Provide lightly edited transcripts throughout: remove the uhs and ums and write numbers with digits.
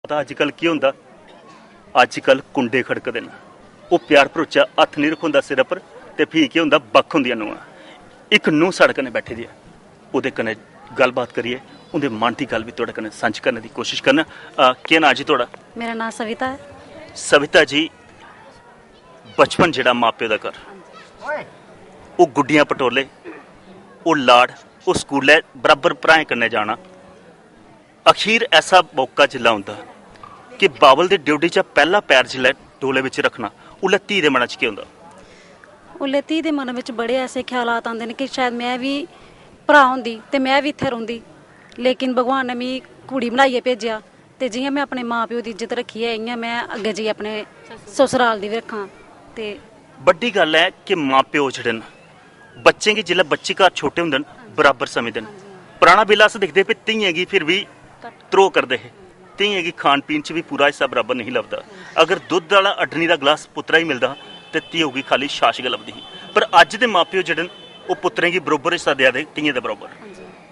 पता अजकल की होंदा अजकल कुंडे खड़कदे न ओह प्यार भरोचा हत्थ नहीं रखोंदा सिर पर ते फ्ही केह् होंदा बक्ख होंदियां नूंहां इक नूंह साढ़े कन्नै बैठी दी ऐ ओहदे कन्नै गल्लबात करिए उंदे मन की गल भी तुहाडे कन्नै सांझी करने की कोशिश करना। केह् नां जी तुहाडा? मेरा नाम सविता है। सविता जी, बचपन जेड़ा माँ प्यो दा घर ओह गुड्डियां पटोले ओह लाड़ ओह स्कूलै बराबर भ्राएं कन्नै जाना अखीर ऐसा मौका जिल्ला होंदा कि बाबल दे ड्यूटी चा पहला पैर जिल्लै डोले विच रखना उल्लै धी दे मनै च केह् होंदा? उल्ले धी दे मन में बड़े ऐसे ख्यालात आंदे ने कि शायद मैं भी भरा होंदी ते मैं भी इत्थे रौंह्दी, लेकिन भगवान ने मिगी कुड़ी बनाइयै भेजेआ ते जियां मैं अपने माँ प्यो दी इज्जत रखी है इयां मैं अग्गे जाइयै अपने ससुराल दी बी रक्खां। ते बड्डी गल है कि माँ प्यो जेह्ड़े न बच्चें गी जिल्लै बच्चे घर छोटे होंदे न बराबर समझदे न। पुराना बेल्ला अस दिखदे भी धियें गी फिर भी त्रो करदे हे, धियें गी खान पीन च भी पूरा हिस्सा बराबर नहीं लभदा। अगर दुद्ध वाला अड्डनी दा गलास पुत्तरा ही मिलदा ते धियो गी खाली छाछ गै लभदी ही। पर अज्ज दे माँ प्यो जेह्ड़े न ओह् पुत्तरें गी बरोबर हिस्सा देआ दे धियें दे बरोबर।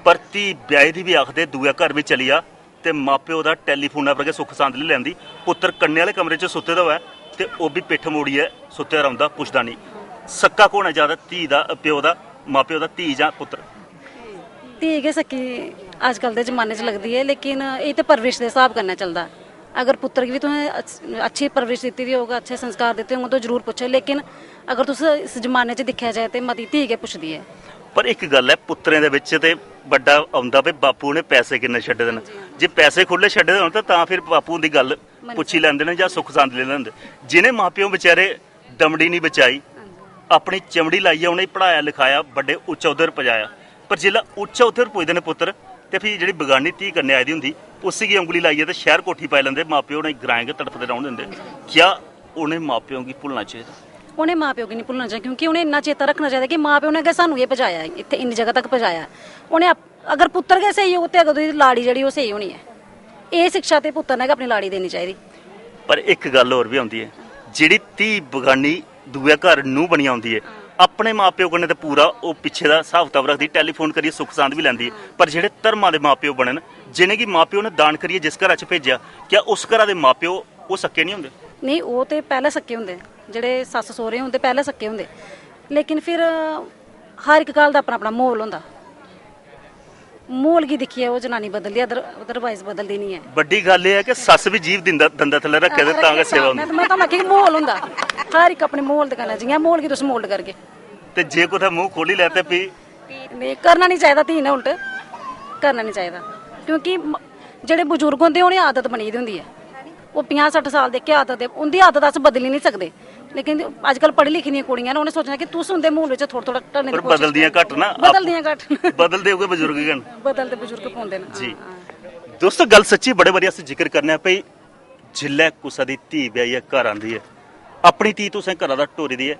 पर धी ब्याही दी भी आखदे दूए घर भी चली जा ते माँ प्यो दा टैलीफोना पर गै सुख सांद लेई लैंदी। पुत्तर कन्ने आह्ले कमरे च सुत्ते दा होऐ ते ओह् भी पिट्ठ मोड़ियै सुत्ते दा रौंह्दा, पुछदा नहीं। सक्का कौन है ज्यादा, धी दा प्यो दा माँ प्यो दा, धी जां पुत्तर? धी गै सक्की अजकल दे जमाने च लगदी है, लेकिन ये तो परवरिश के हिसाब कन्नै चलदा। अगर पुत्तर की भी तुसें अच्छी परवरिश दित्ती दी होग, अच्छे संस्कार दित्ते होंगे तो जरूर पुच्छो, लेकिन अगर तुस इस जमाने च दिक्खेआ जाए तो मती धी गै पुछदी है। पर एक गल है पुत्तरें दे विच ते बड्डा आउंदा भी बापू ने पैसे किन्ने छड्डे दे न। जे पैसे खुल्ले छड्डे दे होण तां फिर बापू दी गल पुच्छी लैंदे ने जां सुख सांद ले लैंदे। जिन्हें माँ प्यो बेचारे दमड़ी नहीं बचाई, अपनी चमड़ी लाइयै उनेंगी पढ़ाया लिखाया, बड़े उच्च उद्धर पजाया, पर जिल्लै उच्च उद्धर पुजदे ने पुत्तर ते फ्ही जेह्ड़ी बगानी धी कन्नै आई दी होंदी उसी गी उंगली लाइयै ते शैह्र कोठी पाई लैंदे। माँ प्यो उनेंगी ग्राएं गै तड़फदे रौह्न दिंदे। क्या उनें माँ प्यो गी भुल्लना चाहिदा? उन्हें माँ प्यो गी नहीं भुल्लना चाहिए, क्योंकि उन्हें इन्ना चेता रखना चाहिए कि माँ प्यो ने गै सानू ये पजाया इत्थे इन्नी जगह तक पजाया। उन्हें अगर पुत्तर गै स्हेई होग ते अगर लाड़ी जेह्ड़ी ओह् स्हेई होनी है। ये शिक्षा ते पुत्तर ने गै अपनी लाड़ी देनी चाहिदी। पर एक गल होर भी आउंदी है, जेह्ड़ी धी बगानी दूए घर नूंह बनी आउंदी है अपने माँ प्यो कन्नै ते पूरा ओह् पिच्छे दा हिसाब कताब रखदी, टैलीफोन करियै सुख सांद भी लैंदी। पर जेह्ड़े धर्मा दे माँ प्यो बने न, जिनें गी माँ प्यो ने दान करियै जिस घरा च भेजेआ, क्या उस घरा दे माँ प्यो ओह् सक्के नहीं होंदे? नहीं, वो तो पैह्ले सक्के होंदे, जेह्ड़े सस्स सौह्रे होंदे पैह्ले सक्के होंदे, लेकिन फिर हर इक गल्ल दा अपना अपना म्हौल होंदा। म्हौल गी दिक्खियै ओह् जनानी बदलदी, अदरवाइज बदलदी नहीं है। बड्डी गल एह् है कि सस्स भी जीव दिंदा दंदा थल्ले रक्खे ते तां गै सेवा होंदी। मैं तुहानू आखेआ कि म्हौल होंदा, हर इक अपने म्हौल दे कन्नै, जियां म्हौल गी तुस मोल्ड करगे। ते जे कुतै मूंह खोली लै ते फ्ही नहीं करना नहीं चाहिदा, धी ने उल्ट करना नहीं चाहिदा, क्योंकि जेह्ड़े बजुर्ग होंदे उ'नें आदत बनी दी होंदी है। ओह् 50-60 साल दे केह् आदत है, उंदी आदत अस बदली नहीं सकदे। लेकिन अजकल पढ़ी लिखी दियां कुड़ियां न, उ'नें सोचना कि तुस उंदे मूल च थोड़ा थोड़ा ढलने दी कोशिश करो। बदलदियां घट ना, बदलदियां घट बदलदे उ'ऐ बजुर्ग गै न, बदलदे बजुर्ग पौंदे न जी। दोस्तों गल सच्ची बड़े बारी अस जिक्र करने भई जिल्लै कुसै दी धी ब्याहियै घर आंदी है, अपनी धी तुसें घरा दा टोरी दी है,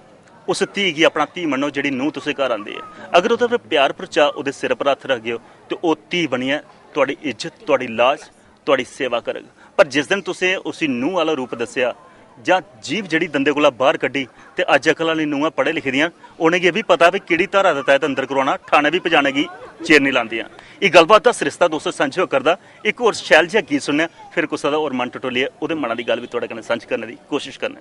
उस धी गी अपना धी मन्नो जेह्ड़ी नूंह तुसें घर आंदी है। अगर ओह्दे पर प्यार भरचा ओह्दे सिर पर हत्थ रखगे ते ओह् धी बनियै तुहाड़ी इज्जत तुहाड़ी लाज तुहाड़ी सेवा करग। पर जिस दिन तुसें उसी नूंह आह्ला रूप दस्सेआ जां जीव जेह्ड़ी दंदे कोला बाहर कड्ढी ते अजकल आह्ली नूंहां पढ़े लिखे दियां, उ'नेंगी एह् बी पता भी केह्ड़ी धारा दे तैह्त अंदर करोआना, ठाणे भी पजाने गी चिर नहीं लांदियां। एह् गल्लबात दा सरिस्ता दोस्तों सांझा होआ करदा। इक होर शैल जेहा गीत सुनने, फिर कुसै दा होर मन टटोलियै ओह्दे मना दी गल्ल भी तुहाडे कन्नै सांझी करने दी कोशिश करने।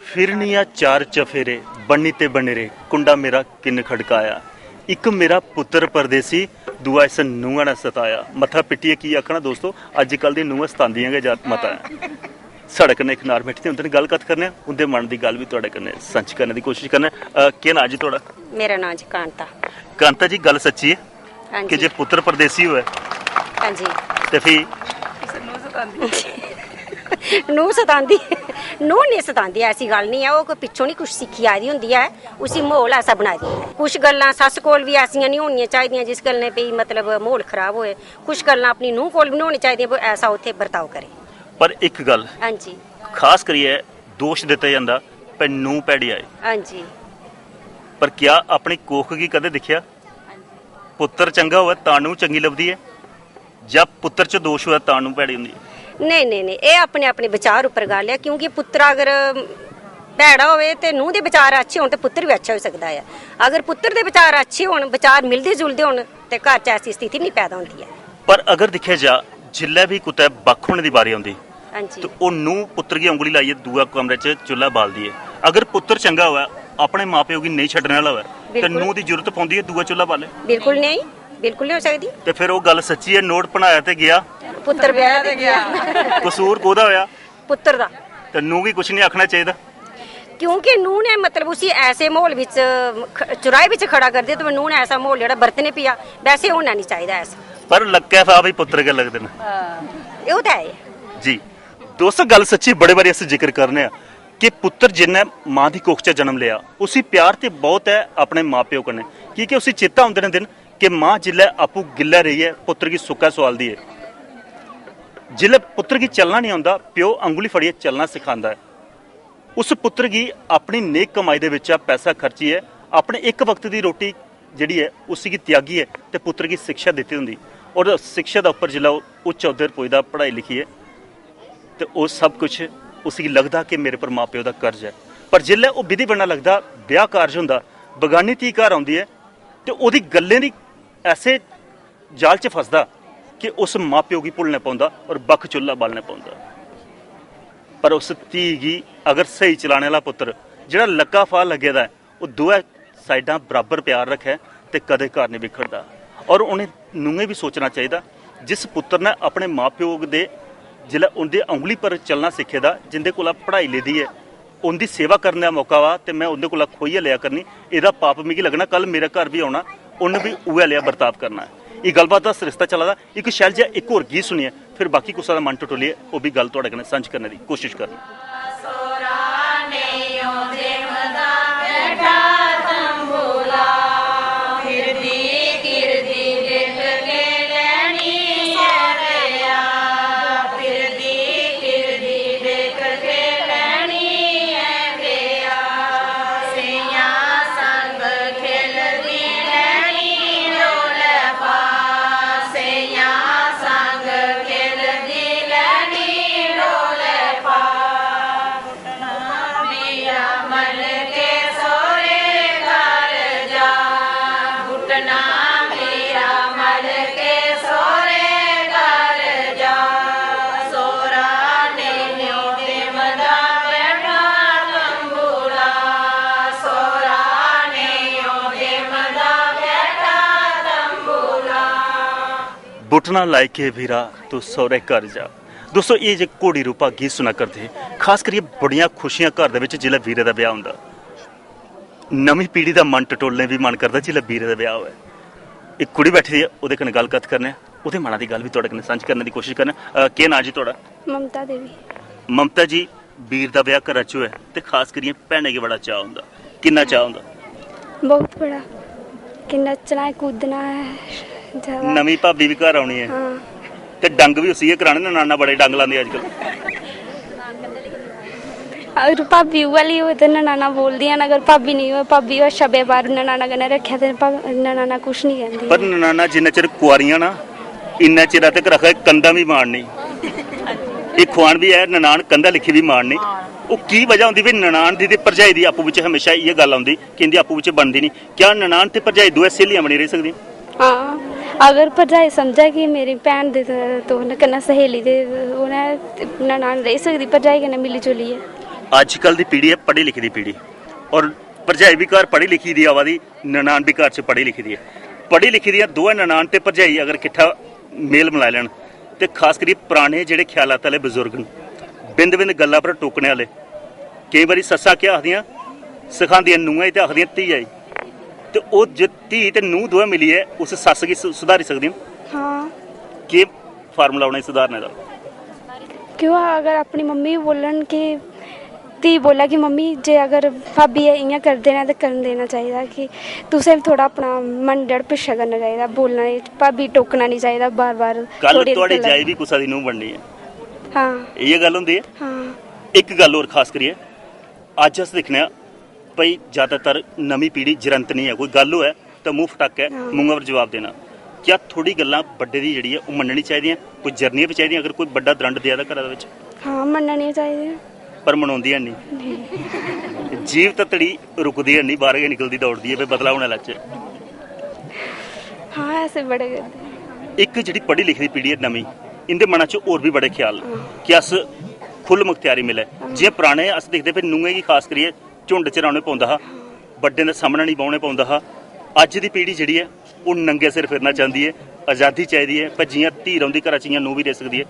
फिरनिया चार चफेरे बन्नी ते बनेरे कुंडा मेरा किन्न खड़काया, एक मेरा पुत्र परदेसी दूआ इस नूंहां ने सताया। मत्था पिट्टियै की आखना दोस्तों, अजकल दी नूंहां सतांदियां गै मता है। साढ़े कन्नै एक नार बैठे उंदे गल कत करने उनके मन की गल भी तुहाडे कन्नै सांझी करने की कोशिश करने। क्या नाम जी थोड़ा? मेरा नाम जी कांता। कांता जी गल सच्ची है हाँ कि जी। जे पुत्र परदेसी होए हाँ जी। ते फिर नूह सतांदी नूह नहीं सतांदी, ऐसी गल नहीं है। वो कोई पिछों नहीं कुछ सिक्खी आई दी होंदी है, उसी माहौल ऐसा बनाई दी है। कुछ गल्लां सस्स कोल भी ऐसियां नहीं होनियां चाहिदियां जिस गल ने भी मतलब माहौल खराब होए। कुछ गल्लां अपनी नूह कोल भी नहीं होनी चाहिदियां वो ऐसा उत्थे बर्ताव करे। पर एक गल हाँ जी। खास करिए दोष दिता जाता पर नूं भैड़ी आए, हाँ जी। पर क्या अपनी कोख की कदे दिखिया पुत्र चंगा होवे तां नूं चंगी लभदी है या पुत्र च दोष होवे तां नूं भैड़ी हुंदी है? नहीं नहीं नहीं, ये अपने अपने विचार उपर गल है। क्योंकि पुत्र अगर भैड़ा होवे ते नूह दे विचार अच्छे होण ते पुत्र भी अच्छा हो सकदा है। अगर पुत्र दे विचार अच्छे होण, विचार मिलदे जुलदे होण ते घर च ऐसी स्थिति नहीं पैदा होंदी है। पर अगर दिखे जा जिल्लै भी कुतै बक्ख होने दी बारी आउंदी हाँ जी। तो ओह नूं पुत्र की उंगली लाइयै दूआ कमरे च चुल्हा बालदी है। अगर पुत्र चंगा होवे अपने मां प्यो गी नहीं छड्डने वाला होवे ते बिल्कुल। नूं दी जरूरत पौंदी है दूआ चुल्हा बाले। बिल्कुल नहीं, बिल्कुल नहीं हो सकदी। ते फिर वो गल सच्ची है नोट बनाया ते गया पुत्र ब्याह ते गया कसूर कोदा होया पुत्र दा। ते नूं गी कुछ नहीं आखना चाहिदा। क्योंकि नूह ने मतलब उसी ऐसे माहौल विच चुराए विच खड़ा कर दिया तो नूह ने ऐसा माहौल जेड़ा बरतने पिया, वैसे होना नहीं चाहिदा ऐसा। पर लक्कै फा भी पुत्र के लगदे ने ਇਹ ਤਾਂ ਹੈ जी। दोस्तों गल सच्ची बड़े बारी अस जिक्र करने कि पुत्र जिन्ने मां की कोख च जन्म लिया उसी प्यार ते बहुत है अपने मां प्यो कन्नै, क्योंकि उसी चेता होंदे ने दिन कि मां जिल्लै आपूं गिल्ला रही है पुत्र की सुक्का सवालदी है। जिल्लै पुत्र की चलना नहीं आंदा प्यो अंगुली फड़िए चलना सिखांदा है। उस पुत्र की अपनी नेक कमाई दे विच पैसा खर्चिए अपने एक वक्त की रोटी जिहड़ी है उसी की त्यागी है ते पुत्र की शिक्षा दित्ती होंदी और शिक्षा के उपर जिल्लै उच्च अहुदे पुजदा पढ़ाई लिखिए तो वो सब कुछ उसी लगता कि मेरे पर माँ प्यो का कर्ज है। पर जिल्लै वो विधि बनना लगता ब्याह कारज होंदा बगानी धी घर आउंदी है तो ओहदी गल्लें दी ऐसे जाल च फसदा कि उस माँ प्यो की भुल्लना पौंदा और बक्ख चुल्हा बालना पौंदा। पर उस धी गी अगर सही चलाने वाला पुत्र जिहड़ा लक्का फा लगे दा है वो दोए साइडां बराबर प्यार रखे तो कदे घर नहीं बिखरदा। और उन्हें नूंहें भी सोचना चाहिए जिस पुत्र ने अपने माँ प्यो दे जिल्लै उनकी उंगली पर चलना सिखे दा जिंदे कोला पढ़ाई लेदी है उनकी सेवा करने का मौका वा तो मैं उनके कोला खोइयै लिया करनी, एदा पाप मिगी लगना कल मेरे घर भी आना उन्हें भी उयै लिया बर्ताव करना है। ये गलबात का सरिस्ता चला दा। एक शैल जिहा एक होर गीत सुनिए फिर बाकी कुसै दा मन टटोलिए वो भी गल तुहाडे कन्नै सांझ करने की कोशिश करनी। बुटना लाइके वीरा तो सौरे घर जा। दोस्तों ये जो घोड़ी रूपा गीत सुना करते हैं खास करिए बड़ियां खुशियां घर दे विच जिल्लै वीरे दा ब्याह हुंदा। नवीं पीढ़ी दा मन टटोलने भी मन करदा जिल्लै वीरे दा ब्याह होवे। एक कुड़ी बैठी दी है ओहदे कन्नै गल कत करने ओहदे मना दी गल भी तुहाडे कन्नै सांझ करने की कोशिश करने। केह् नाम जी तुहाडा? ममता देवी। ममता जी वीर दा ब्याह घरा च होए ते खास करिए भैणे गी बड़ा चाऽ हुंदा, किन्ना चाऽ हुंदा? बहुत बड़ा कि नचना है कूदना है ज्यादा। नवीं भाभी भी घर आउणी है हाँ। ते डंग भी उसी कराने ना, नाना बड़े डंग लांदे अजकल। अगर भाभी वाली हो तो ननाना बोल दिया, अगर भाभी नहीं हो भाभी अच्छा व्यवहार ननाना कन्नै रखा तो ननाना कुछ नहीं कहती। पर ननाना जिन्ना चिर कुआरियां ना इन्ना चिर तक रखा कंधा भी मारनी। एक खुआन भी है ननान कंधा लिखी भी मारनी। वो की वजह होंदी भी ननान दी ते भरजाई दी आपू विच हमेशा ये गल आउंदी कि इंदी आपू विच बनदी नहीं। क्या ननान ते भरजाई दोए सहेलियां बनी रही सकदी? हाँ अगर भरजाई समझा कि मेरी भैन दे तो कन्नै सहेली दे उन्हें ननान रही सकदी भरजाई कन्नै मिली जुलियै। अजकल दी पीढ़ी है पढ़ी लिखी दी पीढ़ी और भरजाई भी घर पढ़ी लिखी दी आवा दी, ननान भी घर च पढ़ी लिखी दी है। पढ़ी लिखी दी दोए ननान ते भरजाई अगर किट्ठा मेल मिलाई लैन ते खास करियै पुराने जेह्ड़े ख्यालात आह्ले बजुर्ग न बिंद बिंद गल्लां पर टोकने वाले कई बारी सस्सां क्या आखदियां सिखांदियां नूंहां ते आखदियां धीआ ते ओह् जे धी ते नूंह दोवें मिलियै उस सस्स गी सुधारी सकदियां। हाँ केह् फार्मूला उ'नें सुधारने दा? क्यों अगर अपनी मम्मी बोलन कि धी बोला कि मम्मी जे अगर भाभी इ'यां करदे न ते करन देना चाहिदा कि तुसें भी थोड़ा अपना मन जेह्ड़ा पिच्छे करना चाहिदा, बोलना भाभी टोकना नहीं चाहिदा बार बार। कल थोड़ी जाई भी कुसा दी नूंह बननी है। हाँ इ'यै गल्ल होंदी है। हाँ एक गल्ल होर खास करियै अज्ज अस दिक्खने आं भाई ज़्यादातर नमीं पीढ़ी जरंत नहीं है, कोई गल्ल होऐ तो मूंह फटाके मूंहा पर जवाब देना। क्या थोड़ी गल्लां बड्डे दी जेह्ड़ी है ओह् मन्ननी चाहिदियां, कोई जरनियां बी चाहिदियां अगर कोई बड्डा दरंड देआ दा घरा दे विच? हाँ मन्ननी चाहिए पर मनाउंदियां नहीं। जीव ततड़ी रुकदी है नहीं, बाहर गै निकलदी दौड़दी है भाई बदला होने लग जाए। हाँ ऐसे बड़े करदे। एक जिहड़ी पढ़ी लिखी दी पीढ़ी है नमीं, इंदे मना च होर भी बड़े ख्याल कि अस खुल मुख्तियारी मिले। जि'यां पराने अस दिखदे पे नूंहें गी खास करियै झुंड च रौह्ने पौंदा हा, बड्डें दे सामने नहीं बौह्ने पौंदा हा। अज्ज दी पीढ़ी जेह्ड़ी है ओह् नंगे सिर फिरना चाहती है, आज़ादी चाहिदी है। पर जि'यां धी रौंह्दी घरा च इ'यां नूंह बी रेही सकदी है।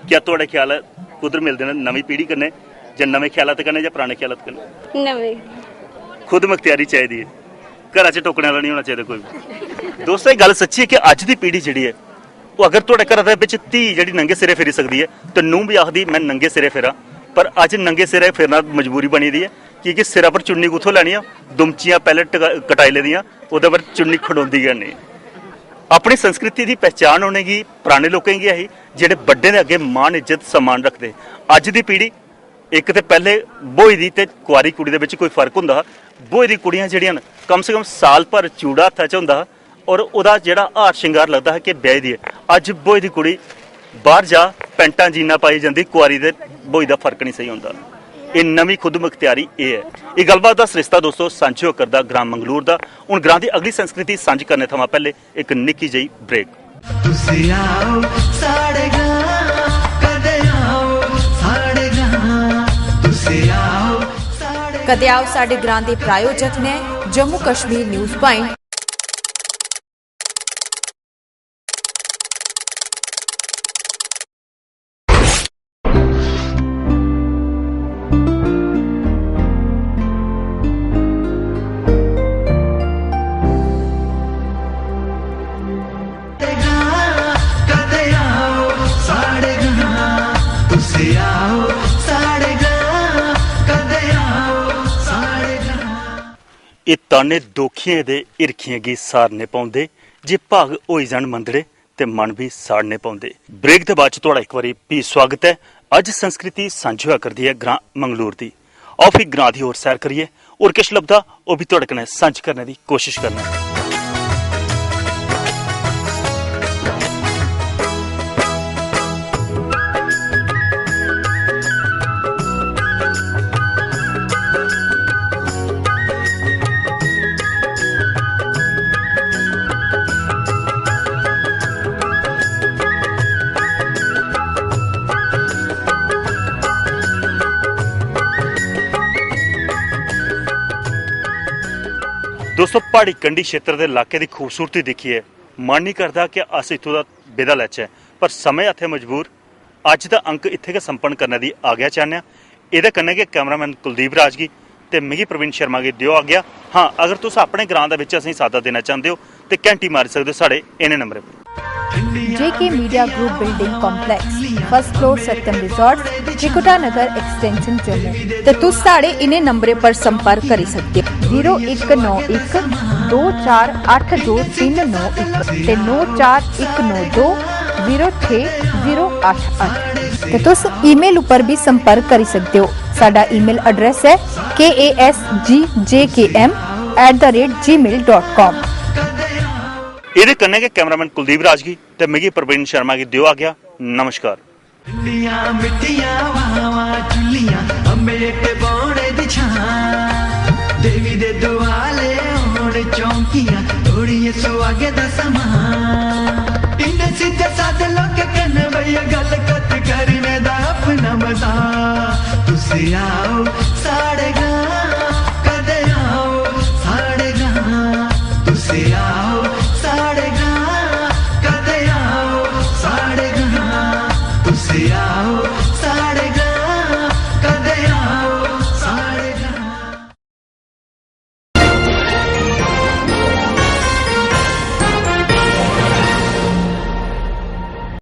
क्या थुआढ़े ख्याल है कुद्धर मिलदे न नमीं पीढ़ी कन्नै जां नमें ख्यालात कन्नै जां पराने ख्यालात कन्नै? नमें। खुद मुख्तियारी चाहिदी है, घरा च टोकने वाला नहीं होना चाहिदा कोई भी। दोस्तों ये गल सच्ची है कि अज्ज दी पीढ़ी जेह्ड़ी है ओह् अगर थुआढ़े घरा दे बिच धी जेह्ड़ी नंगे सिरे फिरी सकदी है ते नूंह भी आखदी मैं नंगे सिरे फिरां। पर अज्ज नंगे सिरे फिरना मजबूरी बनी दी है क्योंकि सिरा पर चुन्नी कुत्थों लैनी है, दुमचियां पैह्ले कटाई लेदियां, ओह्दे पर चुन्नी खड़ोंदी गै नहीं। अपनी संस्कृति की पहचान होने की पुराने लोगों की है जेह्ड़े बड्डे दे अगे मान इज्जत सम्मान रखते। अज्ज दी पीढ़ी एक ते पहले ब्होई दी ते कुआरी कुड़ी दे विच कोई फर्क हुंदा हा। ब्होई दी कुड़ियां जेह्ड़ियां न कम से कम साल भर चूड़ा हत्था च हुंदा हा और ओहदा जेह्ड़ा हार श्रृंगार लगदा है कि ब्याही दी है। अज्ज ब्होई दी कुड़ी बाहर जा पैंटां जीना पाई जांदी, कुआरी ते ब्होई दा फर्क नहीं सही हुंदा। ਇਹ ਨਵੀਂ ਖੁਦ ਮੁਖਤਿਆਰੀ ਇਹ ਹੈ। ਇਹ ਗੱਲਬਾਤ ਦਾ ਸਰਿਸ਼ਤਾ ਦੋਸਤੋ ਸਾਂਝਾ ਕਰਦਾ ਗ੍ਰਾਮ ਮੰਗਲੂਰ ਦਾ। ਹੁਣ ਗ੍ਰਾਮ ਦੀ ਅਗਲੀ ਸੰਸਕ੍ਰਿਤੀ ਸਾਂਝ ਕਰਨੇ ਥਾਂ ਪਹਿਲੇ ਇੱਕ ਨਿੱਕੀ ਜਿਹੀ ਬ੍ਰੇਕ। ਤੁਸੀਂ ਆਓ ਸਾਡੇ ਗਾਂ, ਕਦੇ ਆਓ ਸਾਡੇ ਗਾਂ, ਤੁਸੀਂ ਆਓ ਸਾਡੇ। ਕਦੇ ਆਓ ਸਾਡੇ ਗ੍ਰਾਮ ਦੇ ਪ੍ਰਾਯੋਜਕ ਨੇ ਜੰਮੂ ਕਸ਼ਮੀਰ ਨਿਊਜ਼ ਪੁਆਇੰਟ। ਇਹ ਤਾਨੇ ਦੋਖੀਆਂ ਦੇ ਈਰਖੀਆਂ ਗੀ ਸਾਰਨੇ ਪਾਉਂਦੇ, ਜੇ ਭਾਗ ਹੋਈ ਜਾਣ ਮੰਦੜੇ ਤੇ ਮਨ ਵੀ ਸਾੜਨੇ ਪਾਉਂਦੇ। ਬ੍ਰੇਕ ਦੇ ਬਾਅਦ ਤੁਹਾਡਾ ਇੱਕ ਵਾਰੀ ਵੀ ਸਵਾਗਤ ਹੈ। ਅੱਜ ਸੰਸਕ੍ਰਿਤੀ ਸਾਂਝਾ ਕਰਦੀ ਹੈ ਗ੍ਰਾਮ ਮੰਗਲੂਰ ਦੀ। ਆਓ ਫਿਰ ਗ੍ਰਾਮ ਦੀ ਹੋਰ ਸੈਰ ਕਰੀਏ और किश लभदा वो भी तुहाडे कन्नै सांझ करने की कोशिश करना। दोस्तों पहाड़ी कंढी क्षेत्र के इलाके की खूबसूरती देखिए मन नहीं करता कि अस इत्थों का विदा लैचे, पर समय इत्थे मजबूर अज का अंक इत्थे के संपन्न करने की आग्या चाहने। ये कन्नै के कैमरामैन कुलदीप राज की ते मिगी प्रवीण शर्मा की दिओ आ गया। हाँ, अगर तुस अपने ग्रां दे विच असीं सादा देना चाहते हो तो घंटी मारी सकते हो साढ़े इन्हें नंबर पर। JK Media Group Building Complex, First Floor Satyam Resort, Trikuta Nagar extension Jammu. ते तुस साढ़े इन्हें नंबरें पर संपर्क करी सकते हो 0191248239 ते 9419206088 ते तुस ईमेल ऊपर भी संपर्क करी सकते हो। साडा ईमेल एड्रेस है kasgjkm@gmail.com। ये कन्नै के कैमरामैन कुलदीप राज की ते मिगी प्रवीण शर्मा की दिओ आ गया। नमस्कार। देवी दे दुआले होने चौंकियां थोड़िए सुहागे दा समा इन सीधे साधे लोग कन्ने भैया गल कत करने दा अपना मजा। तुसी आओ साढ़े गां